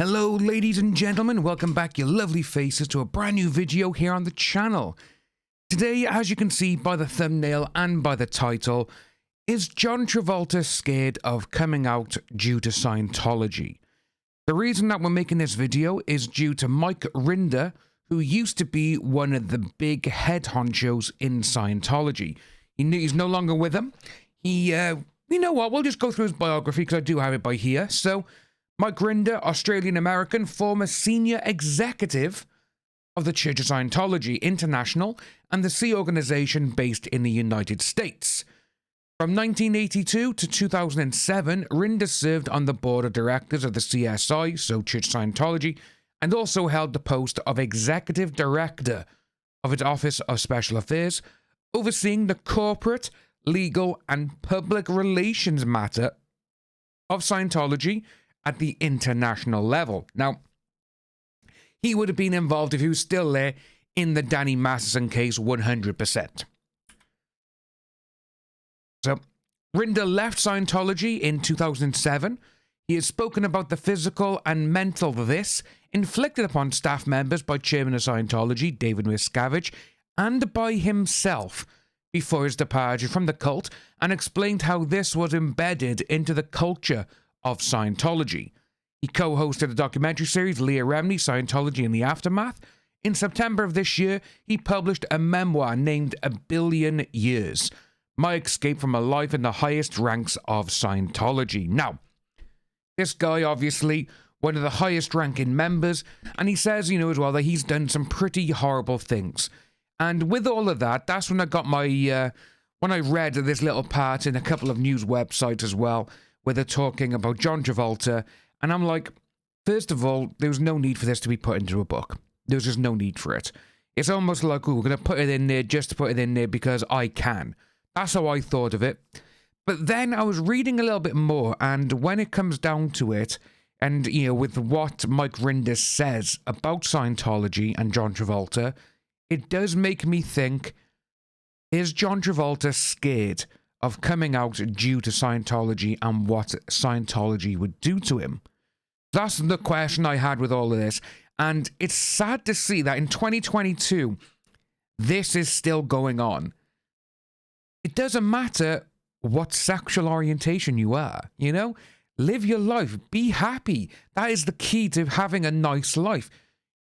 Hello ladies and gentlemen, welcome back your lovely faces to a brand new video here on the channel. Today, as you can see by the thumbnail and by the title, is John Travolta scared of coming out due to Scientology? The reason that we're making this video is due to Rinder, who used to be one of the big head honchos in Scientology. He's no longer with them. You know what, we'll just go through his biography because I do have it by here. So, Rinder, Australian-American, former senior executive of the Church of Scientology International and the Sea organization based in the United States. From 1982 to 2007, Rinder served on the board of directors of the CSI, so Church of Scientology, and also held the post of executive director of its Office of Special Affairs, overseeing the corporate, legal, and public relations matter of Scientology at the international level. Now, he would have been involved if he was still there in the Danny Masterson case 100%. So, Rinder left Scientology in 2007. He has spoken about the physical and mental this inflicted upon staff members by Chairman of Scientology, David Miscavige, and by himself before his departure from the cult, and explained how this was embedded into the culture of Scientology. He co-hosted a documentary series, Leah Remini, Scientology in the Aftermath. In September of this year, he published a memoir named A Billion Years, My Escape from a Life in the Highest Ranks of Scientology. Now, this guy, obviously, one of the highest ranking members, and he says, as well, that he's done some pretty horrible things. And with all of that, that's when I got my, when I read this little part in a couple of news websites as well, where they're talking about John Travolta, and I'm like, first of all, there was no need for this to be put into a book. There was just no need for it. It's almost like, we're going to put it in there just to put it in there because I can. That's how I thought of it. But then I was reading a little bit more, and when it comes down to it, and, with what Rinder says about Scientology and John Travolta, it does make me think, is John Travolta scared of coming out due to Scientology and what Scientology would do to him? That's the question I had with all of this. And it's sad to see that in 2022, this is still going on. It doesn't matter what sexual orientation you are, Live your life. Be happy. That is the key to having a nice life.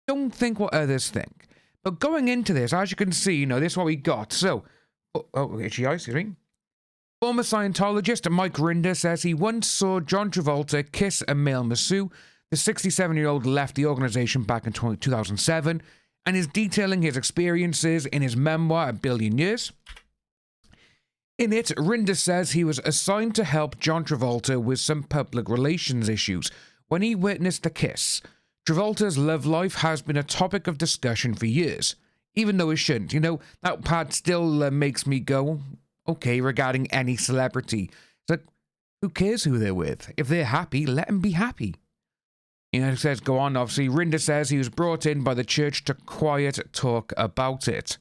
Don't think what others think. But going into this, as you can see, this is what we got. So, excuse me. Former Scientologist Rinder says he once saw John Travolta kiss a male masseur. The 67-year-old left the organization back in 2007 and is detailing his experiences in his memoir, A Billion Years. In it, Rinder says he was assigned to help John Travolta with some public relations issues when he witnessed the kiss. Travolta's love life has been a topic of discussion for years, even though it shouldn't. That part still makes me go, okay, regarding any celebrity. It's like, who cares who they're with? If they're happy, let them be happy. It says, go on, obviously. Rinder says he was brought in by the church to quiet talk about it.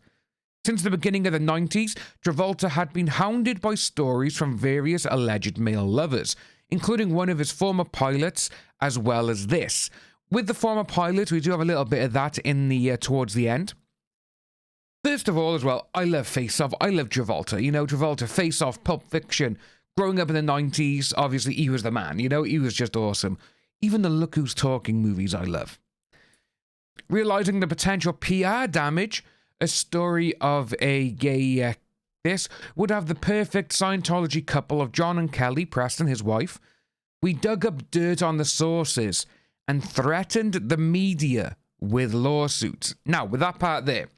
Since the beginning of the 90s, Travolta had been hounded by stories from various alleged male lovers, including one of his former pilots, as well as this. With the former pilot, we do have a little bit of that in the towards the end. First of all, as well, I love Face Off. I love Travolta. Travolta, Face Off, Pulp Fiction. Growing up in the 90s, obviously, he was the man. He was just awesome. Even the Look Who's Talking movies I love. Realizing the potential PR damage, a story of a gay this would have the perfect Scientology couple of John and Kelly Preston, his wife. We dug up dirt on the sources and threatened the media with lawsuits. Now, with that part there,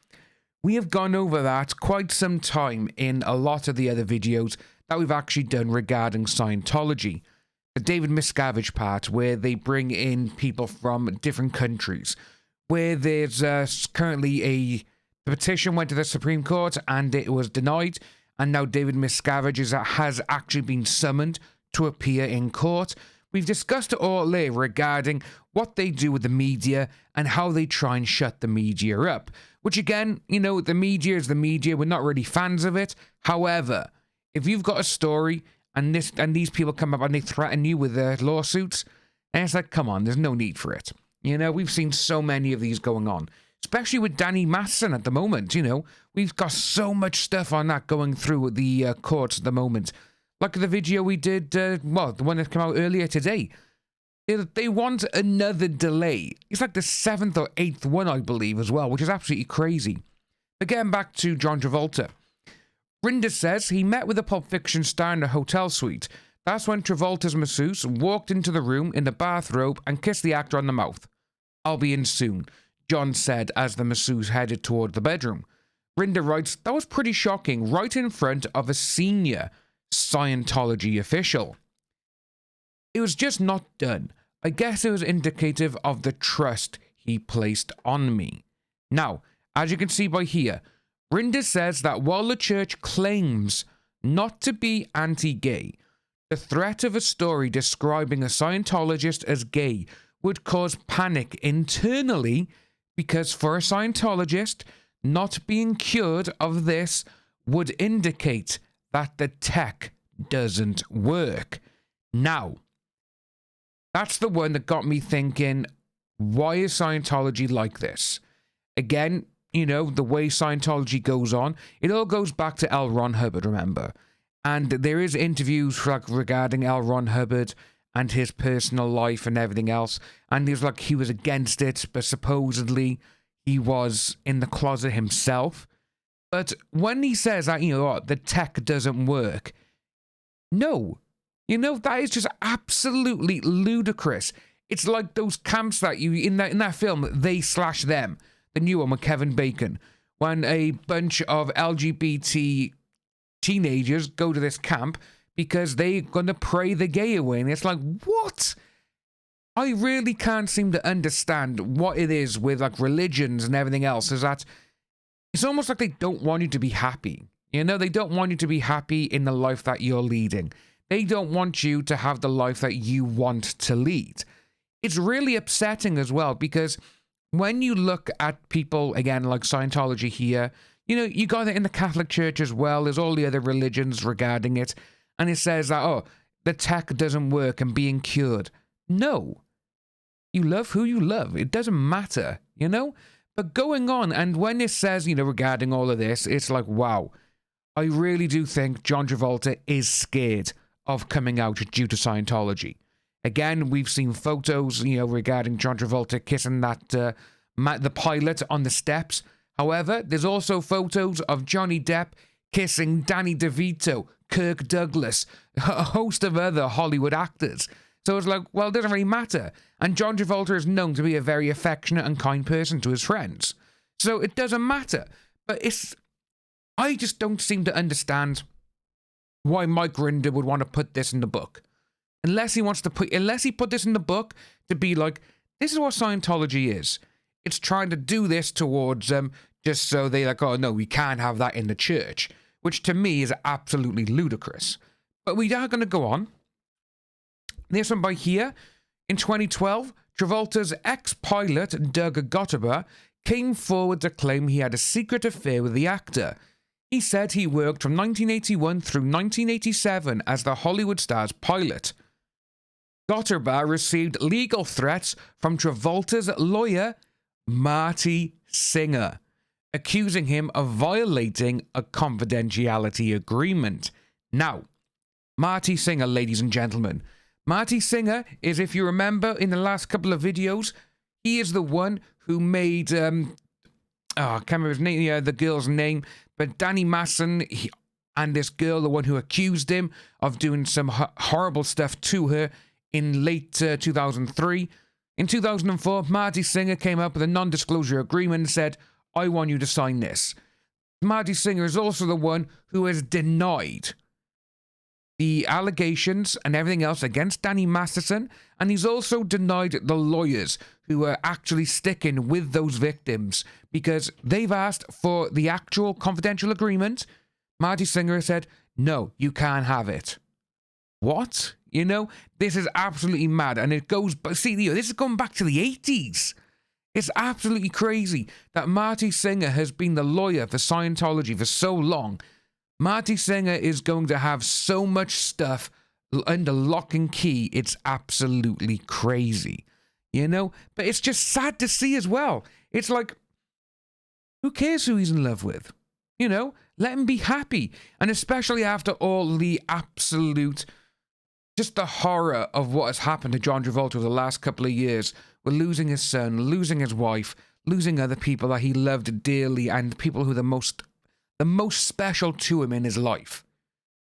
we have gone over that quite some time in a lot of the other videos that we've actually done regarding Scientology. The David Miscavige part, where they bring in people from different countries, where there's currently the petition went to the Supreme Court and it was denied, and now David Miscavige has actually been summoned to appear in court. We've discussed it all there regarding what they do with the media and how they try and shut the media up. Which again, the media is the media. We're not really fans of it. However, if you've got a story and these people come up and they threaten you with lawsuits, And it's like, come on, there's no need for it. You know, we've seen so many of these going on, especially with Danny Masterson at the moment. You know, we've got so much stuff on that going through the courts at the moment. Like the video we did, the one that came out earlier today. They want another delay. It's like the 7th or 8th one, I believe, as well, which is absolutely crazy. But getting back to John Travolta. Rinder says he met with a Pulp Fiction star in a hotel suite. That's when Travolta's masseuse walked into the room in the bathrobe and kissed the actor on the mouth. "I'll be in soon," John said as the masseuse headed toward the bedroom. Rinder writes, "That was pretty shocking, right in front of a senior Scientology official. It was just not done. I guess it was indicative of the trust he placed on me." Now, as you can see by here, Rinder says that while the church claims not to be anti-gay, the threat of a story describing a Scientologist as gay would cause panic internally because for a Scientologist, not being cured of this would indicate that the tech doesn't work. Now, that's the one that got me thinking, why is Scientology like this? Again, you know, the way Scientology goes on, it all goes back to L. Ron Hubbard, remember? And there is interviews regarding L. Ron Hubbard and his personal life and everything else. And he was like, he was against it, but supposedly he was in the closet himself. But when he says that, you know, the tech doesn't work, no. You know, that is just absolutely ludicrous. It's like those camps that you, in that film, They/Them, the new one with Kevin Bacon, when a bunch of LGBT teenagers go to this camp because they're going to pray the gay away. And it's like, what? I really can't seem to understand what it is with like religions and everything else, is that it's almost like they don't want you to be happy. You know, they don't want you to be happy in the life that you're leading. They don't want you to have the life that you want to lead. It's really upsetting as well, because when you look at people, again, like Scientology here, you know, you got it in the Catholic Church as well. There's all the other religions regarding it. And it says that, oh, the tech doesn't work and being cured. No. You love who you love. It doesn't matter, you know? But going on, and when it says, you know, regarding all of this, it's like, wow, I really do think John Travolta is scared of coming out due to Scientology. Again, we've seen photos, you know, regarding John Travolta kissing that the pilot on the steps. However, there's also photos of Johnny Depp kissing Danny DeVito, Kirk Douglas, a host of other Hollywood actors. So it's like, well, it doesn't really matter. And John Travolta is known to be a very affectionate and kind person to his friends. So it doesn't matter. But I just don't seem to understand why Mike Rinder would want to put this in the book. Unless he put this in the book to be like, this is what Scientology is. It's trying to do this towards them just so they like, oh no, we can't have that in the church. Which to me is absolutely ludicrous. But we are going to go on. This one by here. In 2012, Travolta's ex-pilot, Doug Gotteber, came forward to claim he had a secret affair with the actor. He said he worked from 1981 through 1987 as the Hollywood star's pilot. Gotteber received legal threats from Travolta's lawyer, Marty Singer, accusing him of violating a confidentiality agreement. Now, Marty Singer, ladies and gentlemen. Marty Singer is, if you remember in the last couple of videos, he is the one who made, I can't remember his name, the girl's name, but Danny Masterson and this girl, the one who accused him of doing some horrible stuff to her in late 2003. In 2004, Marty Singer came up with a non-disclosure agreement and said, I want you to sign this. Marty Singer is also the one who has denied the allegations and everything else against Danny Masterson, and he's also denied the lawyers who are actually sticking with those victims because they've asked for the actual confidential agreement. Marty Singer said, no, you can't have it. What? You know, this is absolutely mad, and it goes, see, this is going back to the 80s. It's absolutely crazy that Marty Singer has been the lawyer for Scientology for so long. Marty Singer is going to have so much stuff under lock and key, it's absolutely crazy, you know? But it's just sad to see as well. It's like, who cares who he's in love with? You know, let him be happy. And especially after all the absolute, just the horror of what has happened to John Travolta over the last couple of years, with losing his son, losing his wife, losing other people that he loved dearly, and people who are the most special to him in his life.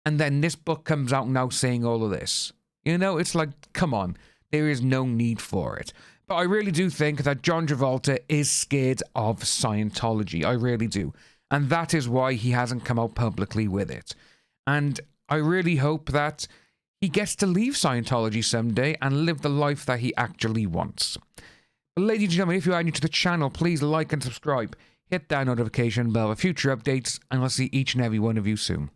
And then this book comes out now saying all of this. You know, it's like, come on, there is no need for it. But I really do think that John Travolta is scared of Scientology. I really do. And that is why he hasn't come out publicly with it. And I really hope that he gets to leave Scientology someday and live the life that he actually wants. But ladies and gentlemen, if you are new to the channel, please like and subscribe. Hit that notification bell for future updates, and I'll see each and every one of you soon.